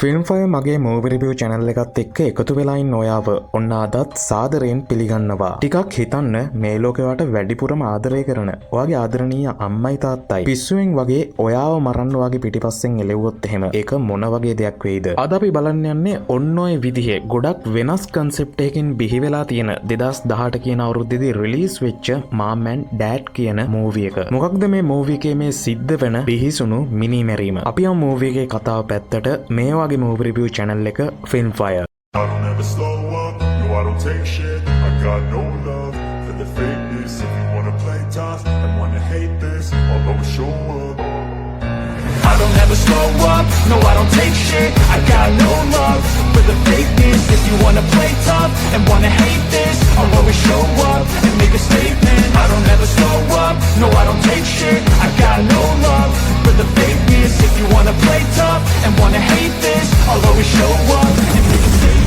ෆිල්ම්ෆය මගේ movie review channel එකත් එක්ක එකතු වෙලා ඉන්න ඔයාව ඔන්න අදත් සාදරයෙන් පිළිගන්නවා. ටිකක් හිතන්න මේ ලෝකෙවට වැඩිපුරම ආදරය කරන ඔයාගේ ආදරණීය අම්මයි තාත්තයි පිස්සුවෙන් වගේ ඔයාව මරන්න ඔයාගේ පිටිපස්සෙන් එළෙව්වොත් එහෙම ඒක මොන වගේ දෙයක් වෙයිද? අද අපි බලන්න යන්නේ ඔන්න ඔය විදිහේ ගොඩක් වෙනස් concept එකකින් බිහි වෙලා තියෙන 2018 කියන අවුරුද්දේදී රිලීස් වෙච්ච Mom and Dad කියන මූවි එක. මොකක්ද මේ මූවි එකේ මේ සිද්ධ වෙන බිහිසුණු මිනිමැරීම? අපි යමු මූවි එකේ කතාව පැත්තට. මේ movie review channel එක Filmfire. I don't ever slow up, no I don't take shit. I got no love for the fakeness. If you wanna play tough and wanna hate this, I'll always show up. I don't ever slow up, no I don't take shit. I got no love for the fakeness. If you wanna play tough and wanna hate this, I'll always show up and make a statement. I don't ever slow up, no I don't take shit. I got no love for the fakeness. If you wanna play tough and wanna hate this, I'll always show up and make a statement.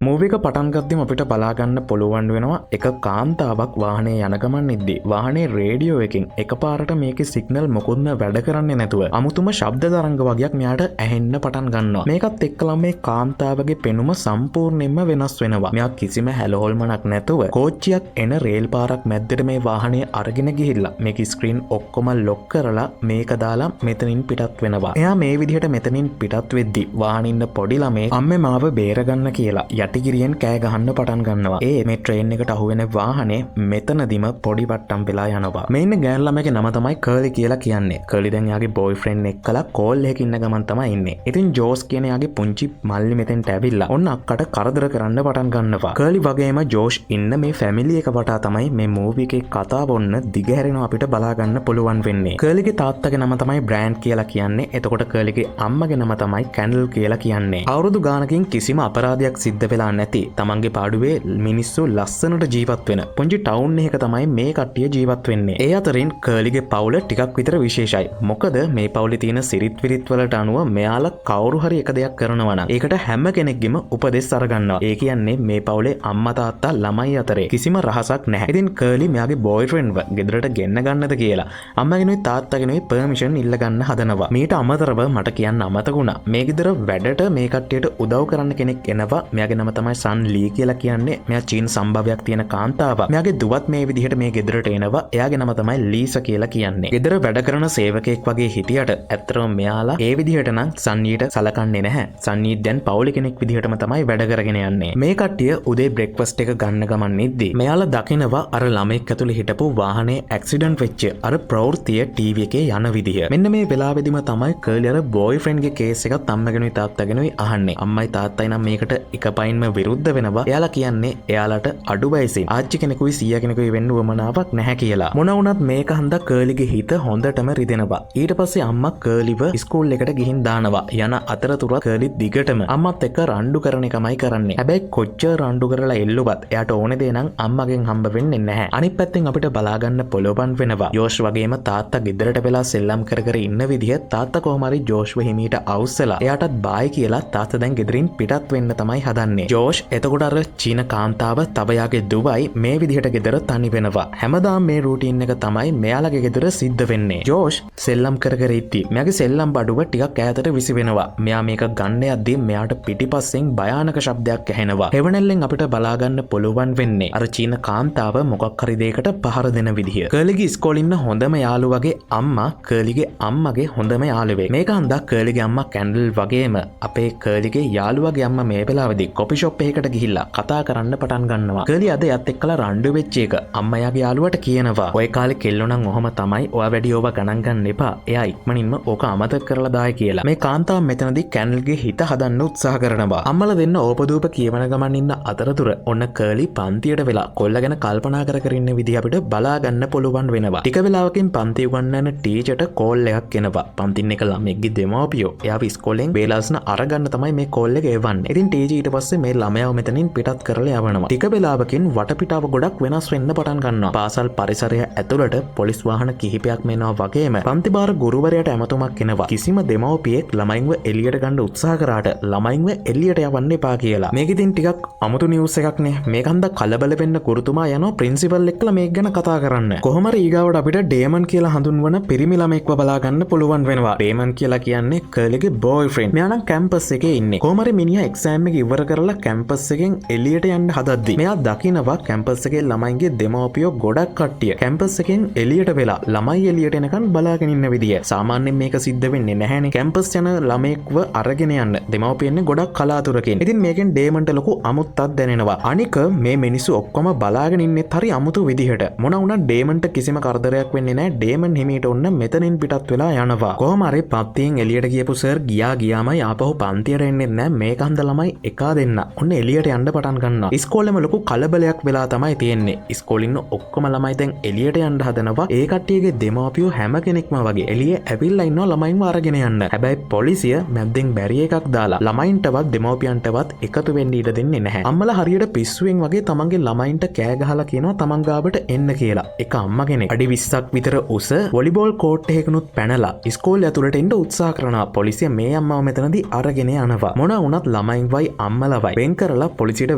Movie එක පටන් ගද්දිම අපිට බලා ගන්න පුළුවන් වෙනවා එක කාන්තාවක් වාහනේ යන ගමන් ඉද්දී වාහනේ රේඩියෝ එකකින් එකපාරට මේකේ සිග්නල් මොකුත්ම වැඩ කරන්නේ නැතුව අමුතුම ශබ්ද තරංග වගේක් මෙයාට ඇහෙන්න පටන් ගන්නවා. මේකත් එක්කලා මේ කාන්තාවගේ පෙනුම සම්පූර්ණයෙන්ම වෙනස් වෙනවා. මෙයා කිසිම හැලහොල්මනක් නැතුව කෝච්චියක් එන රේල් පාරක් මැද්දට මේ වාහනේ අරගෙන ගිහිල්ලා මේක ස්ක්‍රීන් ඔක්කොම ලොක් කරලා මේක දාලා මෙතනින් පිටත් වෙනවා. එයා මේ විදිහට මෙතනින් පිටත් වෙද්දී වාහනේ ඉන්න පොඩි ළමේ අම්මේ මාව බේරගන්න කියලා යටිගිරියෙන් කෑ ගහන්න පටන් ගන්නවා. මේ ට්‍රේන් එකට අහුවෙන වාහනේ මෙතනදිම පොඩි වට්ටම් වෙලා යනවා. මේ ඉන්න ගෑන් ළමයාගේ නම තමයි කර්ලි කියලා කියන්නේ. කර්ලි දැන් යාගේ බොයිෆ්‍රෙන්ඩ් එක්කලා කෝල් එකකින් ඉන්න ගමන් තමයි ඉන්නේ. ඉතින් ජෝස් කියන යාගේ පුංචි මල්ලි මෙතෙන්ට ඇවිල්ලා ඔන්න අක්කට කරදර කරන්න පටන් ගන්නවා. කර්ලි වගේම ජෝෂ් ඉන්න මේ ෆැමිලි එක වටා තමයි මේ මූවි එකේ කතාව ඔන්න දිගහැරෙනවා අපිට බලා ගන්න පුළුවන් වෙන්නේ. කර්ලිගේ තාත්තගේ නම තමයි බ්‍රෑන්ඩ් කියලා කියන්නේ. එතකොට කර්ලිගේ අම්මගේ නම තමයි කැන්ඩල් කියලා කියන්නේ. අවුරුදු ගානකින් කිසිම අපරාධයක් සිද්ධ වෙලා නැති තමන්ගේ පාඩුවේ මිනිස්සු ලස්සනට ජීවත් වෙන පුංචි ටවුන් එකක තමයි මේ කට්ටිය ජීවත් වෙන්නේ. ඒ අතරින් කර්ලිගේ පවුල ටිකක් විතර විශේෂයි. මොකද මේ පවුලේ තියෙන සිරිත් විරිත් වලට අනුව මෙයාලා කවුරු හරි එක දෙයක් කරනවා නම් ඒකට හැම කෙනෙක්ගෙම උපදෙස් අරගන්නවා. ඒ කියන්නේ මේ පවුලේ අම්මා තාත්තා ළමයි අතරේ කිසිම රහසක් නැහැ. ඉතින් කර්ලි මෙයාගේ බොයිෆ්‍රෙන්ඩ්ව ගෙදරට ගෙන්න ගන්නද කියලා අම්මගෙනුයි තාත්තගෙනුයි පර්මිෂන් ඉල්ල ගන්න හදනවා. මීට අමතරව මට කියන්න අමතකුණා. මේ ගෙදර වැඩට මේ කට්ටියට උදව් කරන්න කෙනෙක් එනවා. මෙයාගේ නම තමයි සන් ලී කියලා කියන්නේ. මෙයා චීන සම්භවයක් තියෙන කාන්තාවක්. මෙයාගේ දුවත් මේ විදිහට මේ ගෙදරට එනවා. එයාගේ නම තමයි ලීසා කියලා කියන්නේ. ගෙදර වැඩ කරන සේවකයෙක් වගේ හිටියට ඇත්තටම මෙයාලා ඒ විදිහට නම් සන්නීට සලකන්නේ නැහැ. සන්නී දැන් පවුලේ කෙනෙක් විදිහටම තමයි වැඩ කරගෙන යන්නේ. මේ කට්ටිය උදේ බ්‍රෙක්ෆාස්ට් එක ගන්න ගමන් ඉද්දි මෙයාලා දකිනවා අර ළමෙක් ඇතුලේ හිටපු වාහනේ ඇක්සිඩන්ට් වෙච්ච අර ප්‍රවෘත්තිය ටීවී එකේ යන විදිහ. මෙන්න මේ වෙලාවෙදිම තමයි කර්ලි අර බොයිෆ්‍රෙන්ඩ්ගේ කේස් එකත් අම්මගෙනුයි තාත්තගෙනුයි අහන්නේ. අම්මයි තාත්තයි නම් මේකට එකපයින්ම විරුද්ධ වෙනවා. එයාලා කියන්නේ එයාලට අඩු වයසින් ආච්චි කෙනෙකුයි සීයා කෙනෙකුයි වෙන්න උවමනාවක් නැහැ කියලා. මොන වුණත් මේක හන්දා කර්ලිගේ හිත හොඳටම රිදෙනවා. ඊට පස්සේ අම්මා කර්ලිව ස්කූල් එකට ගිහින් දානවා. යන අතරතුර කර්ලි දිගටම අම්මත් එක්ක රණ්ඩු කරන එකමයි කරන්නේ. හැබැයි කොච්චර රණ්ඩු කරලා එල්ලුවත් එයාට ඕනේ දේ නම් අම්මගෙන් හම්බ වෙන්නේ නැහැ. අනිත් පැත්තෙන් අපිට බලා ගන්න පොළොවන් වෙනවා. ජෝෂ් වගේම තාත්තා ගෙදරට වෙලා සෙල්ලම් කර කර ඉන්න විදිහ තාත්තා කොහොම හරි ජෝෂ්ව හිමීට අවුස්සලා එයාටත් බායි කියලා තාත්තා දැන් ගෙදරින් පිටත් වෙන්න තමයි හදන්නේ. ජෝෂ් එතකොට අර චීන කාන්තාව තවයාගේ දුවයි මේ විදිහට ගෙදර තනි වෙනවා. හැමදාම මේ රූටීන් එක තමයි මෙයාලගේ ගෙදර සිද්ධ වෙන්නේ. ජෝෂ් සෙල්ලම් කර කර ඉද්දි මෙයාගේ සෙල්ලම් බඩුව ටිකක් ඈතට විසි වෙනවා. මෙයා මේක ගන්න යද්දී මෙයාට පිටිපස්සෙන් භයානක ශබ්දයක් ඇහෙනවා. හෙවණැල්ලෙන් අපිට බලා ගන්න පුළුවන් වෙන්නේ අර චීන කාන්තාව මොකක් හරි දෙයකට පහර දෙන විදිහ. කර්ලිගේ ඉස්කෝලේ ඉන්න හොඳම යාළුවගේ අම්මා කර්ලිගේ අම්මගේ හොඳම යාළුවෙක්. මේක හන්දා කර්ලිගේ අම්මා කැන්ඩල් වගේම අපේ කර්ලිගේ යාළුවගේ අම්මා මේ වෙලාවේදී කොපි ෂොප් එකකට ගිහිල්ලා කතා කරන්න පටන් ගන්නවා. කර්ලි අද යත් එක්කලා රණ්ඩු වෙච්ච එක අම්මයාගේ යාළුවට කියනවා. ඔය කාලේ කෙල්ලෝ නම් ඔහම තමයි. ඔයා වැඩි ඕවා ගණන් ගන්න එපා. එයා ඉක්මනින්ම ඕක අමතක කරලා දායි කියලා. මේ කාන්තාව මෙතනදී කැන්ඩල්ගේ හිත හදන්න උත්සාහ කරනවා. අම්මලා දෙන්න ඕපදූප කියවන ගමන් ඉන්න අතරතුර ඔන්න කර්ලි පන්තියට වෙලා කොල්ල ගැන කල්පනා කර කර ඉන්න විදිහ අපිට බලා ගන්න පුළුවන් වෙනවා. ටික වෙලාවකින් පන්ති උගන්වන ටීචර්ට කෝල් එකක් එනවා. පන්තින් එක ළමෙක්ගේ දෙමව්පියෝ එයාව ඉස්කෝලෙන් බේලාස්න අරගන්න තමයි මේ කෝල් එක එවන්නේ. ඉතින් ටීචර් ඊට පස්සේ මේ ළමයා ළමයාව මෙතනින් පිටත් කරලා යවනවා. ටික වෙලාවකින් වටපිටාව ගොඩක් වෙනස් වෙන්න පටන් ගන්නවා. පාසල් පරිසරය ඇතුළට පොලිස් වාහන කිහිපයක් මෙනවා වගේම පන්තිභාර ගුරුවරයාට ඇමතුමක් එනවා. කිසිම දෙමව්පියෙක් ළමයින්ව එළියට ගන්න උත්සාහ කරාට ළමයින්ව එළියට යවන්න එපා කියලා. මේක ඉතින් ටිකක් අමුතු නිවුස් එකක් නේ. මේක හන්ද කලබල වෙන්න ගුරුතුමා යනවා ප්‍රින්සිපල් එක්කලා මේක ගැන කතා කරන්න. කොහොම හරි ඊගාවට අපිට ඩේමන් කියලා හඳුන්වන පිරිමි ළමෙක්ව බලා ගන්න පුළුවන් වෙනවා. ඩේමන් කියලා කියන්නේ කර්ලිගේ බෝයිෆ්‍රෙන්ඩ්. මෙයා නම් කැම්පස් එකේ ඉන්නේ. කොහොම හරි මිනිහා එක්සෑම් එක ඉවර කරලා කැම්පස් එකෙන් එළියට යන්න හදද්දි මෙයා දකිනවා කැම්පස් එකේ ළමයින්ගේ දෙමව්පියෝ ගොඩක් කට්ටිය කැම්පස් එකෙන් එළියට වෙලා ළමයි එළියට එනකන් බලාගෙන ඉන්න විදිය. සාමාන්‍යයෙන් මේක සිද්ධ වෙන්නේ නැහැනේ. කැම්පස් යන ළමෙක්ව අරගෙන යන්න දෙමව්පියන්නේ ගොඩක් කලාතුරකින්. ඉතින් මේකෙන් ඩේමන්ට ලොකු අමුත්තක් දැනෙනවා. අනික මේ මිනිස්සු ඔක්කොම බලාගෙන ඉන්නෙත් හරි අමුතු විදිහට. මොන වුණත් ඩේමන්ට කිසිම කරදරයක් වෙන්නේ නැහැ. ඩේමන් හිමීට ඔන්න මෙතනින් පිටත් වෙලා යනවා. කොහොම හරි පන්තියෙන් එළියට ගියපු සර් ගියාමයි ආපහු පන්තියට එන්නේ නැහැ. මේක හන්ද ළමයි එකා දෙන්න. ඔන්න එළියට යන්න පටන් ගන්නවා. ඉස්කෝලේම ලොකු කලබලයක් වෙලා තමයි තියෙන්නේ. ඉස්කෝලේ ඉන්න ඔක්කොම ළමයි දැන් එළියට යන්න හදනවා. ඒ කට්ටියගේ දෙමාපියෝ හැම කෙනෙක්ම වගේ එළියේ ඇවිල්ලා ඉන්නවා ළමයින්ව අරගෙන යන්න. හැබැයි පොලිසිය මැද්දෙන් බැරි එකක් දාලා ළමයින්ටවත් දෙමාපියන්ටවත් එකතු වෙන්න ඉඩ දෙන්නේ නැහැ. අම්මලා හරියට පිස්සුවෙන් වගේ තමන්ගේ ළමයින්ට කෑ ගහලා කියනවා තමන් ගාවට එන්න කියලා. එක අම්මා කෙනෙක් අඩි 20ක් විතර උස වොලිබෝල් කෝට් එකකනුත් පැනලා ඉස්කෝලේ ඇතුළට එන්න උත්සාහ කරනවා. පොලිසිය මේ අම්මව මෙතනදී අරගෙන යනවා. මොන වුණත් ළමයින්වයි අම්මලවයි වෙන් කරලා පොලිසියට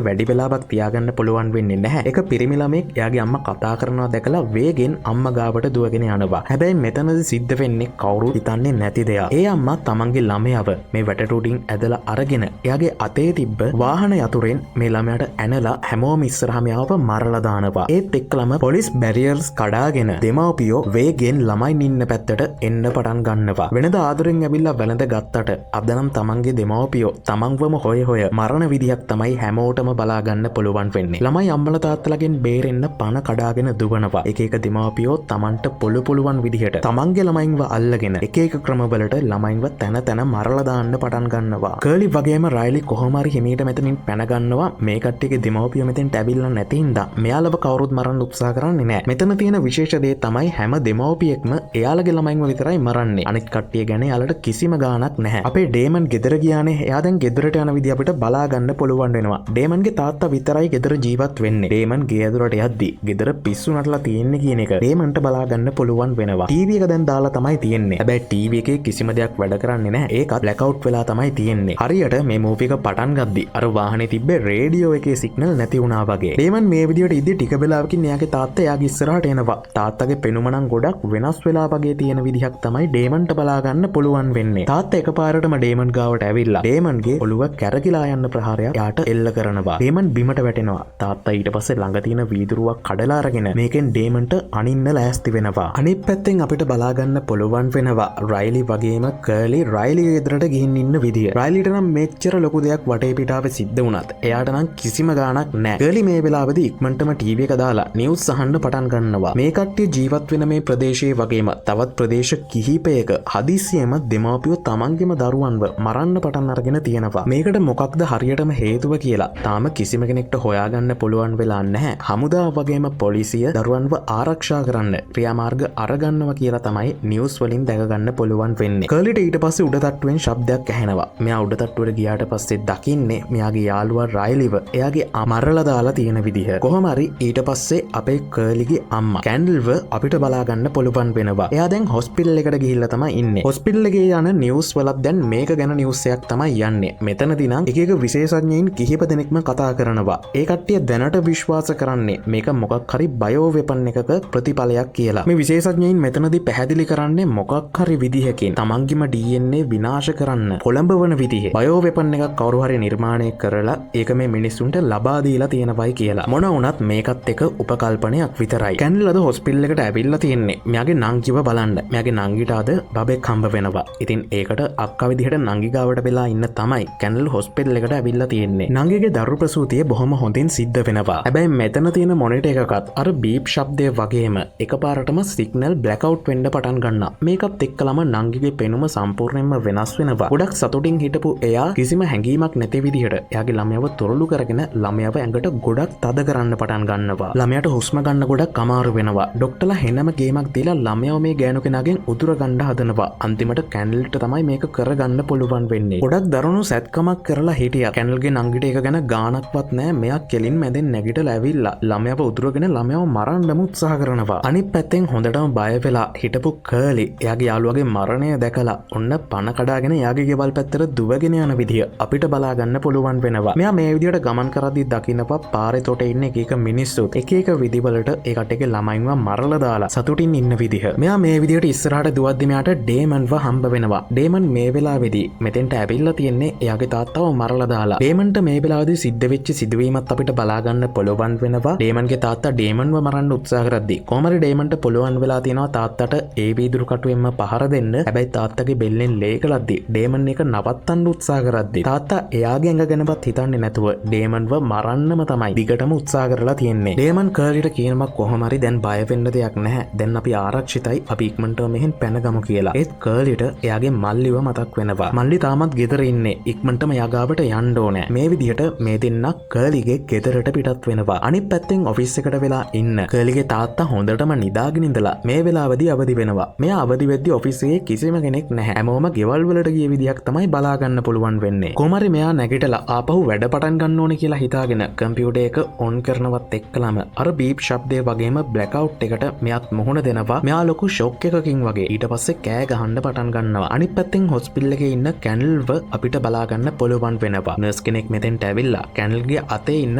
වැඩි වෙලාවක් තියාගන්න පුළුවන් වෙන්නේ නැහැ. එක පිරිමි ළමෙක් එයාගේ අම්මා කතා කරනවා දැකලා වේගෙන් අම්මා ගාවට දුවගෙන යනවා. හැබැයි මෙතනදී සිද්ධ වෙන්නේ කවුරුත් හිතන්නේ නැති දෙයක්. ඒ අම්මා තමන්ගේ ළමයාව මේ වැටටුටින් ඇදලා අරගෙන එයාගේ අතේ තිබ්බ වාහන යතුරෙන් මේ ළමයාට ඇනලා හැමෝම ඉස්සරහම යාව මරලා දානවා. ඒත් එක්කලම පොලිස් බැරියර්ස් කඩාගෙන දෙමව්පියෝ වේගෙන් ළමයින් ඉන්න පැත්තට එන්න පටන් ගන්නවා. වෙනද ආදරෙන් ඇවිල්ලා වැළඳ ගත්තට අද නම් තමන්ගේ දෙමව්පියෝ තමන්වම හොය මරණ විදියක් තමයි හැමෝටම බලා ගන්න පුළුවන් වෙන්නේ. ළමයි අම්මලා තාත්තලාගෙන් බේරෙන්න පණ කඩාගෙන දුවනවා. එක එක දෙමව්පියෝ තමන්ට පුළුවන් විදිහට තමන්ගේ ළමයින්ව අල්ලගෙන එක එක ක්‍රමවලට ළමයින්ව තැන තැන මරලා දාන්න පටන් ගන්නවා. කර්ලි වගේම රයිලි කොහොම හරි හිමීට මෙතනින් පැන ගන්නවා. මේ කට්ටියගේ දෙමව්පියෝ මෙතෙන්ට ඇවිල්ලා නැති හින්දා මෙයාලව කවුරුත් මරන්න උත්සාහ කරන්නේ නැහැ. මෙතන තියෙන විශේෂ දේ තමයි හැම දෙමව්පියෙක්ම එයාලගේ ළමයින්ව විතරයි මරන්නේ. අනිත් කට්ටිය ගැන යාලට කිසිම ගාණක් නැහැ. අපේ ඩේමන් ගෙදර ගියානේ. එයා දැන් ගෙදරට යන විදිහ අපිට බලා ගන්න පුළුවන් වෙනවා. ඩේමන්ගේ තාත්තා විතරයි ගෙදර ජීවත් වෙන්නේ. ඩේමන් ගේ ඇතුළට යද්දි ගෙදර පිස්සු නටලා තියෙන්නේ කියන එක ඩේමන්ට බලා ගන්න පුළුවන් වෙනවා. ටීවී එක දැන් දාලා තමයි තියෙන්නේ. හැබැයි ටීවී එකේ කිසිම දෙයක් වැඩ කරන්නේ නැහැ. ඒකත් බ්ලැක් අවුට් වෙලා තමයි තියෙන්නේ. හරියට මේ මූවි එක පටන් ගද්දි අර වාහනේ තිබ්බ රේඩියෝ එකේ සිග්නල් නැති වුණා වගේ. ඩේමන් මේ විදියට ඉද්දි ටික වෙලාවකින් එයාගේ තාත්තා එයාගේ ඉස්සරහට එනවා. තාත්තගේ පෙනුම නම් ගොඩක් වෙනස් වෙලා වගේ තියෙන විදිහක් තමයි ඩේමන්ට බලා ගන්න පුළුවන් වෙන්නේ. තාත්තා එකපාරටම ඩේමන් ගාවට ඇවිල්ලා ඩේමන්ගේ ඔළුව කැරකිලා යන්න ප්‍රහාරයක් යාට එල්ල කරනවා. ඩේමන් බිමට වැටෙනවා. තාත්තා ඊට පස්සේ ළඟ තියෙන වීදුරුවක් කඩලා අරගෙන මේකෙන් ඩේමන්ට අනින්න ලෑස්ති වෙනවා. අනිත් පැත්තෙන් අපිට බලා ගන්න පුළුවන් වෙනවා රයිලි වගේම කර්ලි රයිලිගේ ගෙදරට ගිහින් ඉන්න විදිය. රයිලිට නම් මෙච්චර ලොකු දෙයක් වටේ පිටාවේ සිද්ධ වුණත් එයාට නම් කිසිම ගාණක් නැහැ. කර්ලි මේ වෙලාවේදී ඉක්මනටම ටීවී එක දාලා නිවුස් අහන්න පටන් ගන්නවා. මේ කට්ටිය ජීවත් වෙන මේ ප්‍රදේශයේ වගේම තවත් ප්‍රදේශ කිහිපයක හදිස්සියෙම දෙමාපියෝ තමන්ගේම දරුවන්ව මරන්න පටන් අරගෙන තියෙනවා. මේකට මොකක්ද හරියටම හේතුව කියලා තාම කිසිම කෙනෙක්ට හොයාගන්න පුළුවන් වෙලා නැහැ. හමුදාව වගේම පොලිසිය දරුවන්ව ආරක්ෂා කරන්න ක්‍රියාමාර්ග අරගන්නවා කියලා තමයි නිවුස් වලින් දැක ගන්න පුළුවන් වෙන්නේ. කර්ලිට ඊට පස්සේ උඩ තට්ටුවෙන් ශබ්දයක් ඇහෙනවා. මෙයා උඩ තට්ටුවට ගියාට පස්සේ දකින්නේ මෙයාගේ යාළුවා රයිලිව එයාගේ අමරලා දාලා තියෙන විදිහ. කොහොම හරි ඊට පස්සේ අපේ කර්ලිගේ අම්මා කැන්ඩල්ව අපිට බලා ගන්න පුළුවන් වෙනවා. එයා දැන් හොස්පිටල් එකට ගිහිල්ලා තමයි ඉන්නේ. හොස්පිටල් එකේ යන නිවුස් වලත් දැන් මේක ගැන නිවුස් එකක් තමයි යන්නේ. මෙතනදී නම් එක එක විශේෂඥයින් කිහිප දෙනෙක්ම කතා කරනවා. ඒ කට්ටිය දැනට විශ්වාස කරන්නේ මේක මොකක් හරි බයෝ වෙපන් එකක ප්‍රතිඵලයක් කියලා. මේ විශේෂඥයින් මෙතනදී පැහැදිලි කරන්නේ මොකක් හරි විදිහකින් තමන්ගේම DNA විනාශ කරන්න පොළඹවන විදිහේ බයෝ වෙපන් එකක් කවුරු හරි නිර්මාණය කරලා ඒක මේ මිනිස්සුන්ට ලබා දීලා තියෙනවයි කියලා. මොන වුණත් මේකත් එක උපකල්පනයක් විතරයි. කැන්ඩල් අද හොස්පිටල් එකට ඇවිල්ලා තියෙන්නේ. මෙයාගේ නංගිව බලන්න. මෙයාගේ නංගිට අද බබෙක් හම්බ වෙනවා. ඉතින් ඒකට අක්කා විදිහට නංගි ගාවට වෙලා ඉන්න තමයි කැන්ඩල් හොස්පිටල් එකට ඇවිල්ලා තියෙන්නේ. නංගිගේ දරු ප්‍රසූතිය බොහොම හොඳින් සිද්ධ වෙනවා. හැබැයි මෙතන තියෙන මොනිටර් එකකත් අර බීප් ශබ්දය වගේම එකපාරටම සිග්නල් බ්ලැක් අවුට් වෙන්න පටන් ගන්නවා. මේකත් එක්කලම නංගිගේ පෙනුම සම්පූර්ණයෙන්ම වෙනස් වෙනවා. ගොඩක් සතුටින් හිටපු එයා කිසිම හැඟීමක් නැති විදිහට එයාගේ ළමයාව තොරළු කරගෙන ළමයාව ඇඟට ගොඩක් තද කරන්න පටන් ගන්නවා. ළමයාට හුස්ම ගන්න ගොඩක් අමාරු වෙනවා. ඩොක්ටර්ලා හෙනම ගේමක් දීලා ළමයාව මේ ගෑනු කෙනාගෙන් උදුර ගන්න හදනවා. අන්තිමට කැන්ඩල්ට තමයි මේක කරගන්න පුළුවන් වෙන්නේ. ගොඩක් දරුණු සැත්කමක් කරලා හිටියා. කැන්ඩල්ගේ නංගිට එක ගැන ගානක්වත් නෑ. මෙයා කෙලින් මැදෙන් නැගිටලා ඇවිල්ලා ළමයාව උදුරගෙන ළමයාව මරන්නම උත්සාහ කරනවා. අනිත් පැත්තෙන් හොඳටම බය වෙලා හිටපු කර්ලි එයාගේ යාළුවගේ මරණය දැකලා ඔන්න පණ කඩාගෙන එයාගේ ගෙවල් පැත්තට දුවගෙන යන විදිය අපිට බලා ගන්න පුළුවන් වෙනවා. මෙයා මේ විදියට ගමන් කරද්දී දකින්නපා පාරේ තොට ඉන්න එක මිනිස්සුත් එක එක විදිවලට ඒ කට්ටියගේ ළමයින්ව මරලා දාලා සතුටින් ඉන්න විදිහ. මෙයා මේ විදියට ඉස්සරහට දුවද්දි මෙයාට ඩේමන්ව හම්බ වෙනවා. ඩේමන් මේ වෙලාවේදී මෙතෙන්ට ඇවිල්ලා තියෙන්නේ එයාගේ තාත්තව මරලා දාලා. ඩේමන්ට මේ වෙලාවේදී සිද්ධ වෙච්ච සිදුවීමත් අපිට බලා ගන්න පුළුවන් වෙනවා. ඩේමන්ගේ තාත්තා ඩේමන්ව මරන්න උත්සාහ කරද්දී කොහමද ඩේමන්ට පුළුවන් වෙලා තියෙනවා තාත්තට ඒ වීදුරු කටුවෙන්ම පහර දෙන්න. හැබැයි තාත්තගේ බෙල්ලෙන් ලේ කළද්දී ඩේමන් එක නවත්තන්න උත්සාහ කරද්දී තාත්තා එයාගේ ඇඟ ගැනවත් හිතන්නේ නැතුව ඩේමන්ව මරන්නම තමයි දිගටම උත්සාහ කරලා තියෙන්නේ. ඩේමන් කර්ලිට කියනවා කොහොම හරි දැන් බය වෙන්න දෙයක් නැහැ. දැන් අපි ආරක්ෂිතයි. අපි ඉක්මනට මෙහෙන් පැනගමු කියලා. ඒත් කර්ලිට එයාගේ මල්ලිව මතක් වෙනවා. මල්ලි තාමත් ගෙදර ඉන්නේ. ඉක්මනටම යගාවට යන්න ඕනේ. මේ විදිහට මේ දෙන්නා කර්ලිගේ ගෙදරට පිටත් වෙනවා. අනිත් පැත්තෙන් ඔෆිස් එකට වෙලා ඉන්න කර්ලිගේ තාත්තා හොඳටම නිදාගෙන ඉඳලා මේ වෙලාවදී අවදි වෙනවා. මෙයා අවදි වෙද්දී ඔෆිස් එකේ කිසිම කෙනෙක් නැහැ. හැමෝම ගෙවල් වලට ගිය විදියක් තමයි බලා ගන්න පුළුවන් වෙන්නේ. කොහමරි මෙයා නැගිටලා ආපහු වැඩ පටන් ගන්න ඕනේ කියලා හිතාගෙන කම්පියුටර් එක ඔන් කරනවත් එක්කලම අර බීප් ශබ්දය වගේම බ්ලැක් අවුට් එකට මෙයාත් මුහුණ දෙනවා. මෙයා ලොකු ෂොක් එකකින් වගේ ඊට පස්සේ කෑ ගහන්න පටන් ගන්නවා. අනිත් පැත්තෙන් හොස්පිටල් එකේ ඉන්න කැනල්ව අපිට බලා ගන්න පුළුවන් වෙනවා. නර්ස් කෙනෙක් මෙතෙන්ට ඇවිල්ලා කැනල්ගේ අතේ ඉන්න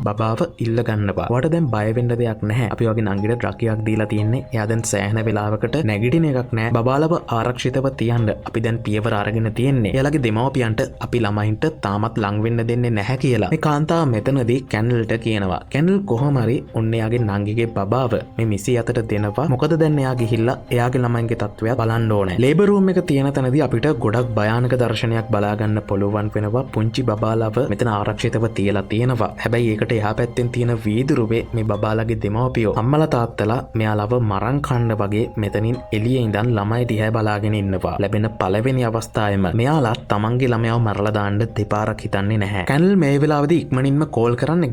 බබාව ඉල්ල ගන්නවා. ඔයාට දැන් බය වෙන්න දෙයක් නැහැ. අපි වගේ නංගිට ඩ්‍රග්යක් දීලා තියෙන්නේ. එයා දැන් සෑහෙන වෙලාවකට නැගිටින එකක් නැහැ. බබාලව ආරක්ෂිතව තියන්න අපි දැන් පියවර අරගෙන තියෙන්නේ. එයාලගේ දෙමව්පියන්ට අපි ළමයින්ට තාමත් ලං වෙන්න දෙන්නේ නැහැ කියලා. මේ කාන්තාව මෙතනදී කැනල්ට කියනවා. කැනල් කොහොම හරි ඔන්න එයාගේ නංගිගේ බබාව මේ මිසි අතට දෙනවා. මොකද දැන් එයා ගිහිල්ලා එයාගේ ළමයින්ගේ තත්ත්වය බලන්න ඕනේ. ලේබර් රූම් එක තියෙන තැනදී අපිට ගොඩක් භයානක දර්ශනයක් බලා ගන්න පුළුවන් වෙනවා. පුංචි බබාලව මෙතන ආරක්ෂිතව තියලා තියෙනවා. හැබැයි ඒකට එහා පැත්තෙන් තියෙන වීදුරුවේ මේ බබාලගේ දෙමව්පියෝ අම්මලා තාත්තලා මෙයාලව මරන් කන්න වගේ මෙතනින් එළියේ ඉඳන් ළමයි දිහා බලාගෙන ඉන්නවා. ලැබෙන පළවෙනි අවස්ථාවේම මෙයාලා තමන්ගේ ළමයාව මරලා දාන්න දෙපාරක් හිතන්නේ නැහැ. කැනල් මේ වෙලාවේදී ඉක්මනින්ම කෝල් කරන්න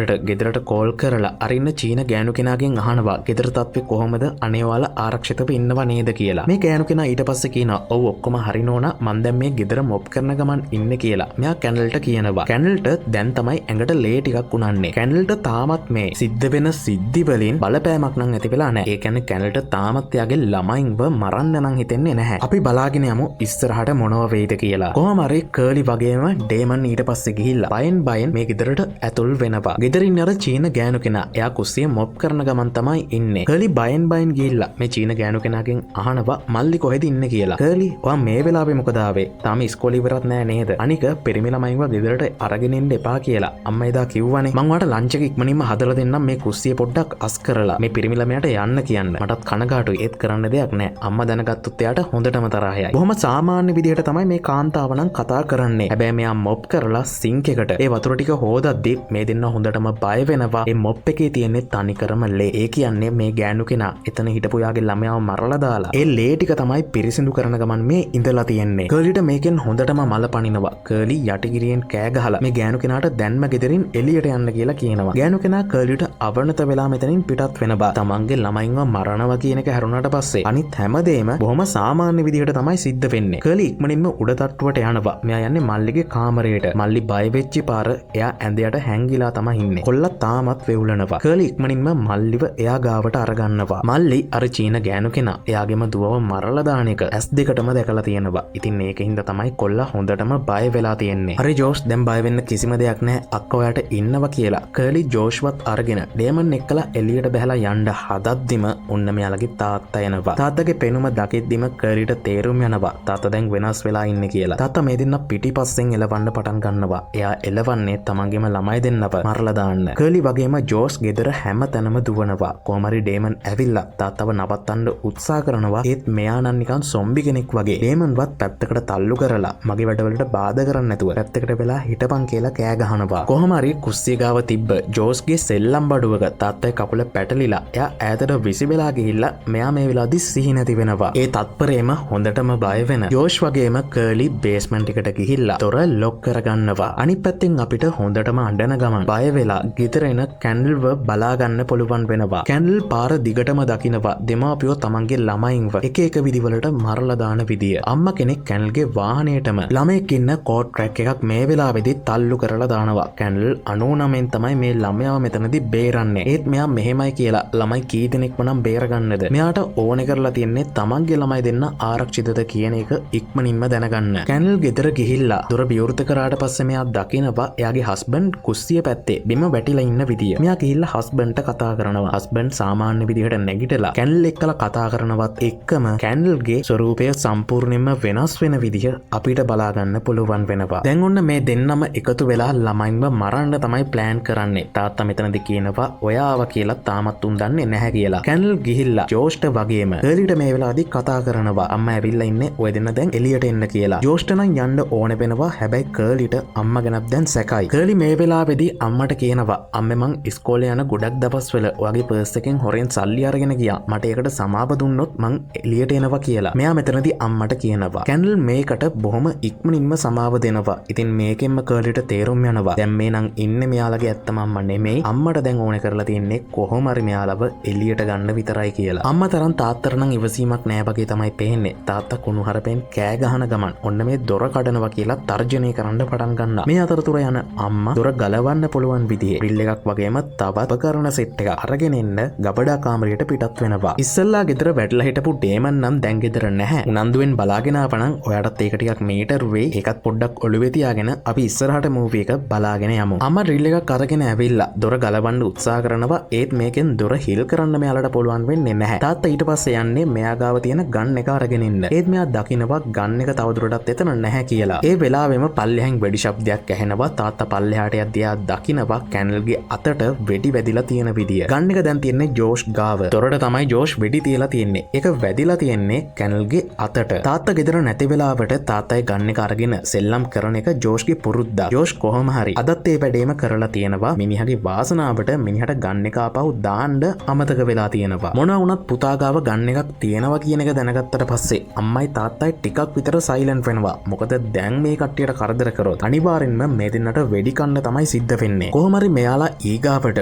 ගෙදරට කෝල් කරලා අරින්න චීන ගෑනු කෙනාගෙන් අහනවා ගෙදර තත්ත්වය කොහොමද? අනේ ඔයාලා ආරක්ෂිතව ඉන්නවා නේද කියලා. මේ ගෑනු කෙනා ඊට පස්සේ කියනවා ඔව් ඔක්කොම හරි නෝනා මං දැන් මේ ගෙදර මොප් කරන ගමන් ඉන්නේ කියලා. මෙයා කැනල්ට කියනවා. කැනල්ට දැන් තමයි ඇඟට ලේ ටිකක් උනන්නේ. කැනල්ට තාමත් මේ සිද්ධ වෙන සිද්ධි වලින් බලපෑමක් නම් ඇති වෙලා නැහැ. ඒ කියන්නේ කැනල්ට තාමත් එයාගේ ළමයින්ව මරන්න නම් හිතෙන්නේ නැහැ. අපි බලාගෙන යමු ඉස්සරහට මොනව වෙයිද කියලා. කොහොම හරි කර්ලි වගේම ඩේමන් ඊට පස්සේ ගිහිල්ලා බයෙන් මේ ගෙදරට ඇතුල් වෙනවා. ගෙදරින් අර චීන ගෑනු කෙනා එයා කුස්සිය මොප් කරන ගමන් තමයි ඉන්නේ. කර්ලි බයෙන් ගිහිල්ලා මේ චීන ගෑනු කෙනාගෙන් අහනවා මල්ලි කොහෙද ඉන්නේ කියලා. කර්ලි ඔයා මේ වෙලාවේ මොකද ආවේ? තාම ඉස්කෝලේ ඉවරත් නෑ නේද? අනික පිරිමි ළමයින්ව ගෙදරට අරගෙන එන්න එපා කියලා අම්මා එදා කිව්වනේ. මං ඔයාට ලන්ච් එක ඉක්මනින්ම හදලා දෙන්නම්. මේ කුස්සිය පොඩ්ඩක් අස් කරලා මේ පිරිමි ළමයාට යන්න කියන්න. මටත් කනගාටුයි. ඒත් කරන්න දෙයක් නෑ. අම්මා දැනගත්තොත් එයාට හොඳටම තරහයයි. බොහොම සාමාන්‍ය විදිහට තමයි මේ කාන්තාව නම් කතා කරන්නේ. හැබැයි මෙයා මොප් කරලා සිංක් එකට ඒ වතුර ටික හොදද්දි මේ දෙන්න හොඳටම බය වෙනවා. ඒ මොප් එකේ තියෙන්නේ තනිකරම ලේ. ඒ කියන්නේ මේ ගෑනු කෙනා එතන හිටපු යාගේ ළමයාව මරලා දාලා ඒ ලේ ටික තමයි පිරිසිදු කරන ගමන් මේ ඉඳලා තියෙන්නේ. කර්ලිට මේකෙන් හොඳටම මල පනිනවා. කර්ලි යටිගිරියෙන් කෑ ගහලා මේ ගෑනු කෙනාට දැන්ම ගෙදරින් එළියට යන්න කියලා කියනවා. ගෑනු කෙනා කර්ලිට අවනත වෙලා මෙතනින් පිටත් වෙනවා. තමන්ගේ ළමයින්ව මරනවා කියන එක හැරුණාට පස්සේ අනිත් හැමදේම බොහොම සාමාන්‍ය විදිහට තමයි සිද්ධ වෙන්නේ. කර්ලි ඉක්මනින්ම උඩ තට්ටුවට යනවා. මෙයා යන්නේ මල්ලිගේ කාමරයට. මල්ලි බය වෙච්ච පාර එයා ඇඳයට හැංගිලා තමයි ඉන්නේ. කොල්ලා තාමත් වෙවුලනවා. කර්ලි ඉක්මනින්ම මල්ලිව එයා ගාවට අරගන්නවා. මල්ලි අර චීන ගෑනු කෙනා එයාගේම දුවව මරලා දාන එක ඇස් දෙකටම දැකලා තියෙනවා. ඉතින් ඒකින්ද තමයි කොල්ලා හොඳටම බය වෙලා තියෙන්නේ. හරි ජෝෂ් දැන් බය වෙන්න කිසිම දෙයක් නැහැ. අක්කා ඔයාට ඉන්නවා කියලා. කර්ලි ජෝෂ්වත් අරගෙන ඩේමන් එක්කලා එළියට බහලා යන්න හදද්දිම ඔන්න මෙයාලගේ තාත්තා එනවා. තාත්තගේ පෙනුම දකිද්දිම කර්ලිට තේරුම් යනවා තාත්තා දැන් වෙනස් වෙලා ඉන්නේ කියලා. තාත්තා මේ දෙන්න පිටිපස්සෙන් එලවන්න පටන් ගන්නවා. එයා එලවන්නේ තමන්ගේම ළමයි දෙන්නව මරලා දාන්න. කර්ලි වගේම ජෝස් ගෙදර හැම තැනම දුවනවා. කොහමරි ඩේමන් ඇවිල්ලා තාත්තව නවත්තන්න උත්සාහ කරනවා. ඒත් මෙයා නම් නිකන් සොම්බි කෙනෙක් වගේ. ඩේමන්වත් පැත්තකට තල්ලු කරලා මගේ වැඩවලට බාධා කරන්නේ නැතුව පැත්තකට වෙලා හිටපන් කියලා කෑ ගහනවා. කොහමරි කුස්සිය ගාව තිබ්බ ජෝස්ගේ සෙල්ලම් බඩුවක තාත්තගේ කකුල පැටලිලා එයා ඈතට විසි වෙලා ගිහිල්ලා මෙයා මේ වෙලාවේදී සිහි නැති වෙනවා. ඒ තත්පරේම හොඳටම බය වෙන ජෝෂ් වගේම කර්ලි බේස්මන්ට් එකට ගිහිල්ලා දොර ලොක් කරගන්නවා. අනිත් පැත්තෙන් අපිට හොඳටම අඬන ගමන් බය වෙලා ගෙදර එන කැන්ඩල්ව බලා ගන්න පුළුවන් වෙනවා. කැන්ඩල් පාර දිගටම දකිනවා දෙමාපියෝ තමන්ගේ ළමයින්ව එක එක විදිවලට මරලා දාන විදිය. අම්මා කෙනෙක් කැන්ඩල්ගේ වාහනයටම ළමයෙක් ඉන්න කෝට් ට්‍රැක් එකක් මේ වෙලාවේදී තල්ලු තල්ලු කරලා දානවා. කැනල් 99න් තමයි මේ ළමයාව මෙතනදී බේරන්නේ. ඒත් මෙයා මෙහෙමයි කියලා ළමයි කී දෙනෙක්ම නම් බේරගන්නද? මෙයාට ඕනේ කරලා තියෙන්නේ තමන්ගේ ළමයි දෙන්න ආරක්ෂිතද කියන එක ඉක්මනින්ම දැනගන්න. කැනල් ගෙදර ගිහිල්ලා දොර විවෘත කරාට පස්සේ මෙයා දකිනවා එයාගේ හස්බන්ඩ් කුස්සිය පැත්තේ බිම වැටිලා ඉන්න විදිය. මෙයා ගිහිල්ලා හස්බන්ඩ්ට කතා කරනවා. හස්බන්ඩ් සාමාන්‍ය විදිහට නැගිටලා කැනල් එක්කලා කතා කරනවත් එක්කම කැනල්ගේ ස්වරූපය සම්පූර්ණයෙන්ම වෙනස් වෙන විදිහ අපිට බලා ගන්න පුළුවන් වෙනවා. දැන් ඔන්න මේ දෙන්නම එකතු වෙලා ළමයින්ව මරන්න තමයි ප්ලෑන් කරන්නේ. තාත්තා මෙතනදී කියනවා ඔයාව කියලා තාමත් උන් දන්නේ නැහැ කියලා. කැනල් ගිහිල්ලා ජෝෂ්ට වගේම කර්ලිට මේ වෙලාවදී කතා කරනවා. අම්මා ඇවිල්ලා ඉන්නේ ඔය දෙන්න දැන් එළියට එන්න කියලා. ජෝෂ්ට නම් යන්න ඕනේ වෙනවා. හැබැයි කර්ලිට අම්මා ගැනත් දැන් සැකයි. කර්ලි මේ වෙලාවේදී අම්මට කියනවා අම්මේ මං ඉස්කෝලේ යන ගොඩක් දවස්වල ඔයාගේ පර්ස් එකෙන් හොරෙන් සල්ලි අරගෙන ගියා. මට ඒකට සමාව දුන්නොත් මං එළියට එනවා කියලා. මෙයා මෙතනදී අම්මට කියනවා. කැනල් මේකට බොහොම ඉක්මනින්ම සමාව දෙනවා. ඉතින් මේකෙන්ම කර්ලිට තේරුම් යනවා දැන් මේ නම් ඉන්නේ මෙයාලගේ ඇත්තම අම්මා නෙමෙයි. අම්මට දැන් ඕනේ කරලා තියෙන්නේ කොහොම හරි මෙයාලව එළියට ගන්න විතරයි කියලා. අම්මා තරම් තාත්තට නම් ඉවසීමක් නැහැ වගේ තමයි පේන්නේ. තාත්තා කුණු හරපෙන් කෑ ගහන ගමන් ඔන්න මේ දොර කඩනවා කියලා තර්ජනය කරන්න පටන් ගන්නවා. මේ අතරතුර යන අම්මා දොර ගලවන්න පුළුවන් විදිහේ ඩ්‍රිල් එකක් වගේම තවත් උපකරණ සෙට් එකක් අරගෙන එන්න ගබඩා කාමරයට පිටත් වෙනවා. ඉස්සල්ලා ගෙදර වැටලා හිටපු ඩේමන් නම් දැන් ගෙදර නැහැ. උනන්දුවෙන් බලාගෙන ආපනම් ඔයාටත් ඒක ටිකක් මීටර් වෙයි. ඒකත් පොඩ්ඩක් ඔළුවේ තියාගෙන අපි ඉස්සරහට මූවි එක බලාගෙන යමු. අම්මා ඩ්‍රිල් එකක් අරගෙන ඇවිල්ලා දොර ගලවන්න උත්සාහ කරනවා. ඒත් මේකෙන් දොර හිල් කරන්න මෙයාලට පුළුවන් වෙන්නේ නැහැ. තාත්තා ඊට පස්සේ යන්නේ මෙයා ගාව තියෙන ගන් එක අරගෙන ඉන්න. ඒත් මෙයා දකිනවා ගන් එක තවදුරටත් එතන නැහැ කියලා. ඒ වෙලාවෙම පල්ලෙහෙන් වෙඩි ශබ්දයක් ඇහෙනවා. තාත්තා පල්ලෙහාට යද්දී දකිනවා කැනල්ගේ අතට වෙඩි වැදිලා තියෙන විදිය. ගන් එක දැන් තියෙන්නේ ජෝෂ් ගාව. දොරට තමයි ජෝෂ් වෙඩි තියලා තියෙන්නේ. ඒක වැදිලා තියෙන්නේ කැනල්ගේ අතට. තාත්තා ගෙදර නැති වෙලාවට තාත්තයි ගන් එක අරගෙන සෙල්ලම් කරන එක ජෝෂ්ගේ පුරුද්දා. ජෝෂ් කොහොම හරි අදත් ඒ වැඩේම කරලා තියෙනවා. මිනිහගේ වාසනාවට මිනිහට ගන් එක ආපහු දාන්න අමතක වෙලා තියෙනවා. මොනවා වුණත් පුතා ගාව ගන් එකක් තියෙනවා කියන එක දැනගත්තට පස්සේ අම්මයි තාත්තයි ටිකක් විතර සයිලන්ට් වෙනවා. මොකද දැන් මේ කට්ටියට කරදර කරොත් අනිවාර්යෙන්ම මේ දෙන්නට වෙඩි කන්න තමයි සිද්ධ වෙන්නේ. කොහොම හරි මෙයාලා ඊගාවට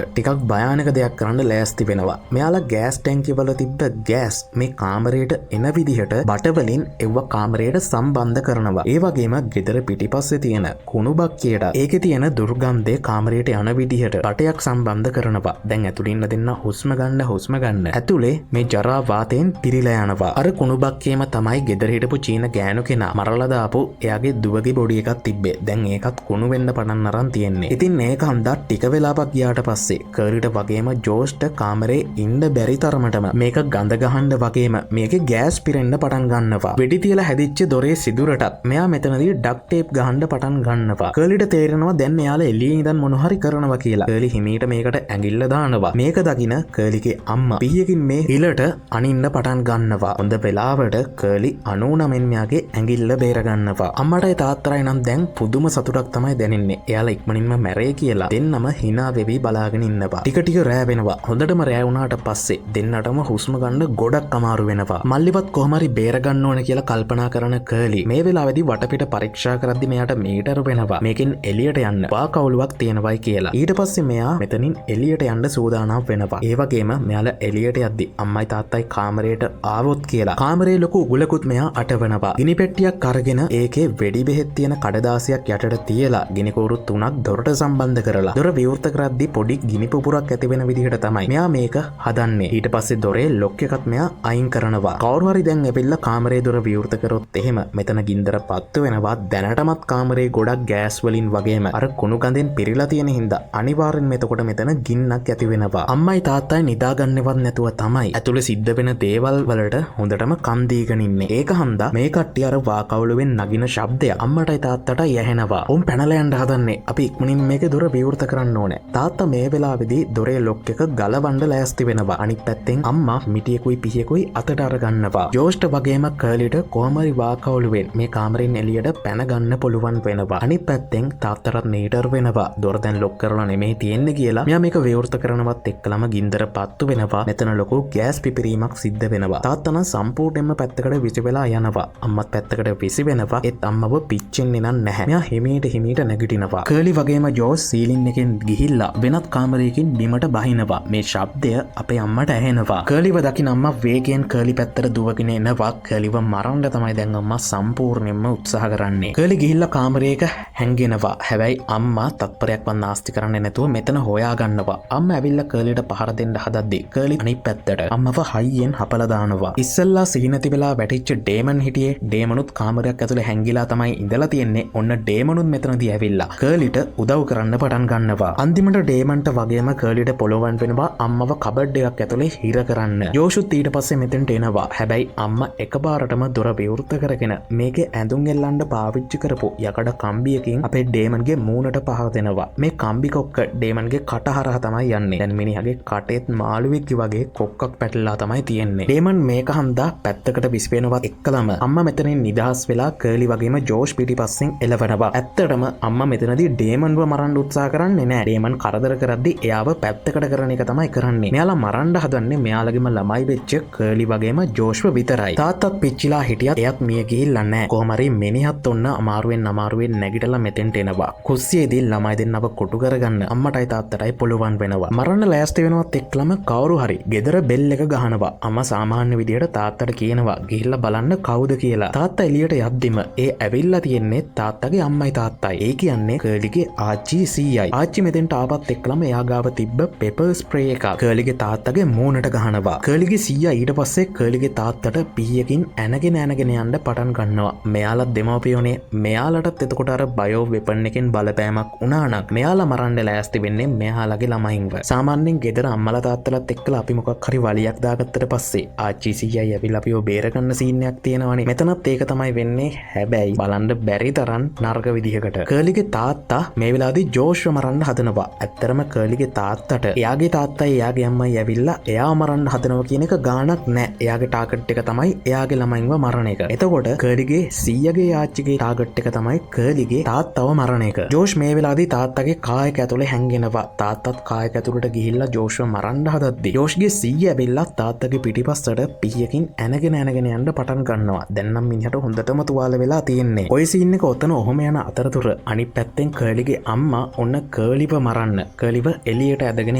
ටිකක් භයානක දෙයක් කරන්න ලෑස්ති වෙනවා. මෙයාලා ගෑස් ටැංකිය වල තිබ්බ ගෑස් මේ කාමරයට එන විදිහට බටවලින් එව්ව කාමරයට සම්බන්ධ කරනවා. ඒ වගේම ගෙදර පිටිපස්සේ තියෙන කුණු බක්කියට ඒකේ තියෙන දුර්ගන්ධය කාමරයට යන විදිහට බටයක් සම්බන්ධ කරනවා. දැන් ඇතුළේ ඉන්න දෙන්න හුස්ම ගන්න. ඇතුලේ මේ ජරා වාතයෙන් පිරීලා යනවා. අර කුණු බක්කියම තමයි ගෙදර හිටපු චීන ගෑනු කෙනා මරලා දාපු එයාගේ දුවගේ බොඩි එකක් තිබ්බේ. දැන් ඒකත් කුණු වෙන්න පටන් අරන් තියෙන්නේ. ඉතින් මේක හන්දා ටික වෙලාවක් ගියාට පස්සේ කර්ලිට වගේම ජෝෂ්ට කාමරේ ඉන්න බැරි තරමටම මේක ගඳ ගහන්න වගේම මේකේ ගෑස් පිරෙන්න පටන් ගන්නවා. වෙඩි තියලා හැදිච්ච දොරේ සිදුරටත් මෙයා මෙතනදී ඩක් ටේප් ගහන්න පටන් ගන්නවා. කර්ලිට තේරෙනවා දැන් මෙයාලා එළියේ ඉඳන් මොන හරි කරනවා කියලා. කර්ලි හිමීට මේකට ඇඟිල්ල දානවා. මේක දකින කර්ලිගේ අම්මා පිහියකින් මේ හිලට අනින්න පටන් ගන්නවා. හොඳ වෙලාවට කර්ලි 99න් මෙයාගේ ඇඟිල්ල බේර ගන්නවා. අම්මටයි තාත්තටයි නම් දැන් පුදුම සතුටක් තමයි දැනෙන්නේ. එයාලා ඉක්මනින්ම මැරේ කියලා දෙන්නම hina වෙවි බලාගෙන ඉන්නවා. ටික රෑ වෙනවා. හොඳටම රෑ වුණාට පස්සේ දෙන්නටම හුස්ම ගන්න ගොඩක් අමාරු වෙනවා. මල්ලිපත් කොහොම හරි බේර ගන්න ඕන කියලා කල්පනා කරන කර්ලි මේ වෙලාවේදී වටපිට පරීක්ෂා කරද්දි මෙයාට මීටර වෙනවා. මේකෙන් එළියට යන්න වා කවුලුවක් තියෙනවයි කියලා. ඊට පස්සේ මෙයා මෙතනින් එළියට යන්න සූදානම් වෙනවා. ඒ වගේම මෙයාලා එළියට යද්දි අම්මයි තාත්තයි කාමරයට ආවොත් කියලා කාමරේ ලොකු උගලකුත් මෙයා අටවනවා. ගිනි පෙට්ටියක් අරගෙන ඒකේ වෙඩි බෙහෙත් තියෙන කඩදාසියක් යටට තියලා ගිනි කෝරු 3ක් දොරට සම්බන්ධ කරලා දොර විවෘත කරද්දි පොඩි ගිනි පුපුරක් ඇති වෙන විදිහට තමයි මෙයා මේක හදන්නේ. ඊට පස්සේ දොරේ ලොක් එකත් මෙයා අයින් කරනවා. කවුරු හරි දැන් ඇවිල්ලා කාමරේ දොර විවෘත කරොත් එහෙම මෙතන ගින්දර පත්තු වෙනවා. දැනටමත් කාමරේ ගොඩක් ගෑස් වලින් වගේම අර කුණු ගඳෙන් පිරීලා තියෙන හින්දා අනිවාර්යෙන්ම එතකොට මෙතන ගින්නක් ඇති වෙනවා. අම්මයි තාත්තයි නිදාගන්නවත් නැතුව තමයි ඇතුලේ සිද්ධ වෙන දේවල් වලට හොඳටම කන් දීගෙන ඉන්නේ. ඒක හන්දා මේ කට්ටිය අර වාකවුලුවෙන් නගින ශබ්දය අම්මටයි තාත්තටයි ඇහෙනවා. උන් පැනලා යන්න හදන්නේ. අපි ඉක්මනින් මේකේ දොර විවෘත කරන්න ඕනේ. තාත්තා මේ වෙලාවේදී දොරේ ලොක් එක ගලවන්න ලෑස්ති වෙනවා. අනිත් පැත්තෙන් අම්මා මිටියකුයි පිහියකුයි අතට අරගන්නවා. ජෝෂ්ට වගේම කර්ලිට කොහොම හරි වාකවුලුවෙන් මේ කාමරෙන් එළියට පැන ගන්න පුළුවන් වෙනවා. අනිත් පැත්තෙන් තාත්තටත් මීටර් වෙනවා. දොර දැන් ලොක් කරලා නෙමෙයි තියෙන්නේ කියලා. මෙයා මේක විවෘත කරනවත් එක්කලම ගින්දර පත්තු වෙනවා. මෙතන ලොකු ගෑස් පිපිරීමක් සිද්ධ වෙනවා. තාත්තා නම් සම්පූර්ණයෙන්ම පැත්තකට විසි වෙලා යනවා. අම්මත් පැත්තකට විසි වෙනවා. ඒත් අම්මව පිච්චෙන්නේ නැහැ. මෙයා හිමීට නැගිටිනවා. කර්ලි වගේම ජෝස් සීලින් එකෙන් ගිහිල්ලා වෙනත් කාමරයකින් බිමට බහිනවා. මේ ශබ්දය අපේ අම්මට ඇහෙනවා. කර්ලිව දකින අම්මා වේගයෙන් කර්ලි පැත්තට දුවගෙන එනවා. කර්ලිව මරන්න තමයි දැන් අම්මා සම්පූර්ණයෙන්ම උත්සාහ කරන්නේ. කර්ලි ගිහිල්ලා කාමරයක හැංගෙනවා. එනවා. හැබැයි අම්මා තත්පරයක් වත් නාස්ති කරන්නේ නැතුව මෙතන හොයාගන්නවා. අම්මා ඇවිල්ලා කර්ලිට පහර දෙන්න හදද්දී කර්ලි අනිත් පැත්තට අම්මව හයියෙන් හපලා දානවා. ඉස්සෙල්ලා සීනති වෙලා වැටිච්ච ඩේමන් හිටියේ. ඩේමනුත් කාමරයක් ඇතුලේ හැංගිලා තමයි ඉඳලා තියෙන්නේ. ඔන්න ඩේමනුත් මෙතනදී ඇවිල්ලා කර්ලිට උදව් කරන්න පටන් ගන්නවා. අන්තිමට ඩේමන්ට වගේම කර්ලිට පොළොවන් වෙනවා අම්මව කබඩ් එකක් ඇතුලේ හිර කරන්න. යෝෂුත් ඊට පස්සේ මෙතෙන්ට එනවා. හැබැයි අම්මා එකපාරටම දොර විවෘත කරගෙන මේකේ ඇඳුම් එල්ලන්න පාවිච්චි කරපු යකඩ කම්බියකින් අපේ ඩේමන්ගේ මූණට පහ දෙනවා. මේ කම්බි කොක්ක ඩේමන්ගේ කට හරහා තමයි යන්නේ. දැන් මිනිහගේ කටේත් මාළුවෙක් වගේ කොක්කක් පැටලලා තමයි තියෙන්නේ. ඩේමන් මේක හන්දා පැත්තකට විසිපෙනවා එක්කලම අම්මා මෙතනින් නිදහස් වෙලා කර්ලි වගේම ජෝෂ් පිටිපස්සෙන් එළවනවා. ඇත්තටම අම්මා මෙතනදී ඩේමන්ව මරන්න උත්සාහ කරන්නේ නැහැ. ඩේමන් කරදර කරද්දී එයාව පැත්තකට කරන එක තමයි කරන්නේ. මෙයාලා මරන්න හදන්නේ මෙයාලගේම ළමයි වෙච්ච කර්ලි වගේම ජෝෂ්ව විතරයි. තාත්තත් පිච්චිලා හිටියත් එයත් මිය ගිහිල්ලා නැහැ. කොහොම හරි මිනිහත් ඔන්න අමාරුවෙන් නැගිටලා මෙතෙන්ට එනවා. කුස්සියේදී ළමයි දෙන්නව කොටු කරගන්න අම්මටයි තාත්තටයි පොළොවන් වෙනවා. මරන්න ලෑස්ති වෙනවත් එක්ලම කවුරු හරි ගෙදර බෙල් එක ගහනවා. අම්මා සාමාන්‍ය විදියට තාත්තට කියනවා ගිහිල්ලා බලන්න කවුද කියලා. තාත්තා එළියට යද්දිම ඒ ඇවිල්ලා තියෙන්නේ තාත්තගේ අම්මයි තාත්තයි. ඒ කියන්නේ කර්ලිගේ ආච්චි සීයයි. ආච්චි මෙතෙන්ට ආපත් එක්ලම එයා ගාව තිබ්බ පෙපර් ස්ප්‍රේ එක කර්ලිගේ තාත්තගේ මූණට ගහනවා. කර්ලිගේ සීයා ඊට පස්සේ කර්ලිගේ තාත්තට පීයකින් ඇනගෙන යන්න පටන් ගන්නවා. මෙයාලා දෙමව්පියෝනේ මෙයාලටත් එතකොට අර බයෝ වෙපන් එකෙන් බලපෑමක් වුණා නම් මෙයාලා මරන්න ලෑස්ති වෙන්නේ මෙයාලගේ ළමයින්ව. සාමාන්‍යයෙන් ගෙදර අම්මලා තාත්තලාත් එක්කලා අපි මොකක් හරි වලියක් දාගත්තට පස්සේ ආච්චි සීයයි ඇවිල්ලා අපිව බේරගන්න සීන් එකක් තියෙනවනේ. මෙතනත් ඒක තමයි වෙන්නේ. හැබැයි බලන්න බැරි තරම් නරක විදිහකට. කර්ලිගේ තාත්තා මේ වෙලාවේදී ජෝෂ්ව මරන්න හදනවා. ඇත්තරම කර්ලිගේ තාත්තට එයාගේ තාත්තයි එයාගේ අම්මයි ඇවිල්ලා එයාව මරන්න හදනවා කියන එක ගාණක් නැහැ. එයාගේ ටාගට් එක තමයි එයාගේ ළමයින්ව මරණ එක. එතකොට කර්ලිගේ සීයගේ ආච්චිගේ ටාගට් එක තමයි කර්ලිගේ තාත්තව මරණ එක. ජෝෂ් මේ වෙලාවේදී තාත්තගේ කායක ඇතුලේ හැංගෙනවා. තාත්තත් කායක ඇතුලට ගිහිල්ලා ජෝෂ්ව මරන්න හදද්දී ජෝෂ්ගේ සීය ඇවිල්ලා තාත්තගේ පිටිපස්සට පීයකින් ඇනගෙන යන්න පටන් ගන්නවා. දැන් නම් මිනිහට හොඳටම තුවාල වෙලා තියෙන්නේ. ඔය සීන් එක ඔතන ඔහොම යන අතරතුර අනිත් පැත්තෙන් කර්ලිගේ අම්මා ඔන්න කර්ලිව මරන්න කර්ලිව එළියට ඇදගෙන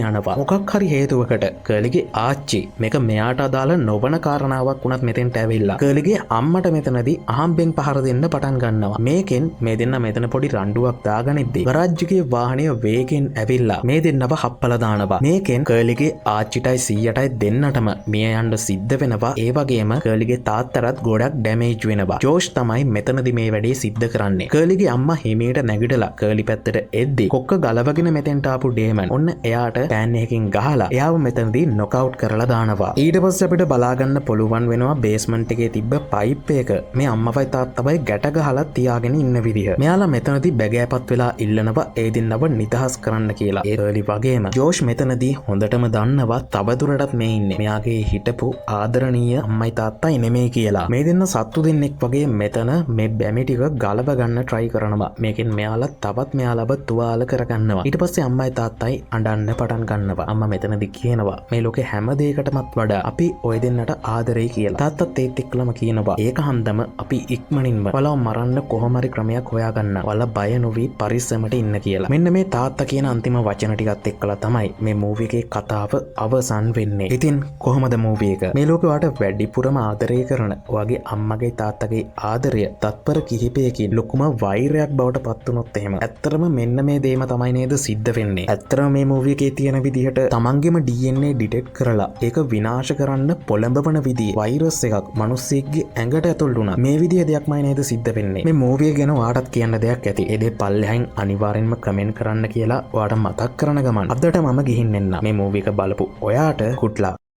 යනවා. මොකක් හරි හේතුවකට කර්ලිගේ ආච්චි මේක මෙයාට අදාළ නොවන කාරණාවක් වුණත් මෙතෙන්ට ඇවිල්ලා කර්ලිගේ අම්මට මෙතනදී අහම්බෙන් පහර දෙන්න පටන් ගන්නවා. මේකෙන් මේ දෙන්න මෙතන පොඩි රණ්ඩුවක් දාගනිද්දී ගරාජ්ජගේ වාහනය වේගෙන් ඇවිල්ලා මේ දෙන්නව හප්පලා දානවා. මේකෙන් කර්ලිගේ ආච්චිටයි සීයටයි දෙන්නටම මිය යන්න සිද්ධ වෙනවා. ඒ වගේම කර්ලිගේ තාත්තටත් ගොඩක් ඩැමේජ් වෙනවා. ජෝෂ් තමයි මෙතනදී මේ වැඩේ සිද්ධ කරන්නේ. කර්ලිගේ අම්මා හිමීට නැගිටලා කර්ලි පැත්තට එද්දී කොක්ක ගලවගෙන මෙතෙන්ට ආපු ඩේමන් ඔන්න එයාට පෑන් එකකින් ගහලා එයාව මෙතනදී නොකවුට් කරලා දානවා. ඊට පස්සේ අපිට බලාගන්න පුළුවන් වෙනවා බේස්මන්ට් එකේ තිබ්බ පයිප් එක මේ අම්මවයි තාත්තවයි ගැට ගහලා තියාගෙන ඉන්න විදිහ. මෙයාලා මෙතනදී බැගෑපත් වෙලා ඉල්ලනවා ඒ දෙන්නව නිදහස් කරන්න කියලා. ඒ කර්ලි වගේම ජෝෂ් මෙතනදී හොඳටම දන්නවා තවදුරටත් මේ ඉන්නේ මෙයාගේ හිටපු ආදරණීය අම්මයි තාත්තයි නෙමෙයි කියලා. මේ දෙන්න සත්තු දෙන්නෙක් වගේ මෙතන මේ බැමි ටික ගලව ගන්න try කරනවා. මේකෙන් මෙයාලා තවත් මෙයාලව තුවාල කරගන්නවා. ඊට පස්සේ අම්මයි තාත්තයි අඬන්න පටන් ගන්නවා. අම්මා මෙතනදී කියනවා මේ ලෝකේ හැම දෙයකටමත් වඩා අපි ඔය දෙන්නට ආදරෙයි කියලා. තාත්තත් ඒත් එක්කලම කියනවා ඒක හන්දම අපි ඉක්මනින්ම ඔයාලව මරන්න කොහොම හරි ක්‍රමයක් හොයාගන්න. ඔයාලා බය නොවි පරිස්සමට ඉන්න කියලා. මෙන්න මේ තාත්තා කියන අන්තිම වචන ටිකත් එක්කලා තමයි මේ මූවි එකේ කතාව අවසන් වෙන්නේ. ඉතින් කොහොමද මූවි එක? මේ ලෝකේ ඔයාට වැඩිපුරම ආදරය කරන ඔයාගේ අම්මගේ තාත්තගේ ආදරය තත්පර කිහිපයකින් ලොකුම වෛරයක් බවට පත් වුණොත් එහෙම ඇත්තටම මෙන්න මේ දේම තමයි නේද සිද්ධ වෙන්නේ. ඇත්තටම මේ මූවි එකේ තියෙන විදිහට තමන්ගේම DNA ඩිටෙක්ට් කරලා ඒක විනාශ කරන්න පොළඹවන විදිහේ වෛරස් එකක් මිනිස්සෙක්ගේ ඇඟට ඇතුල් වුණා. මේ විදිහේ දෙයක්මයි නේද සිද්ධ වෙන්නේ. මේ මූවි එක ගැන ඔයාටත් කියන්න දෙයක් ඇති. ඒ දේ පල්ලෙහායින් අනිවාර්යෙන්ම කමෙන්ට් කරන්න කියලා ඔයාට මතක් කරන ගමන් අදට මම ගිහින් එන්න. මේ මූවි එක බලපු ඔයාට good luck.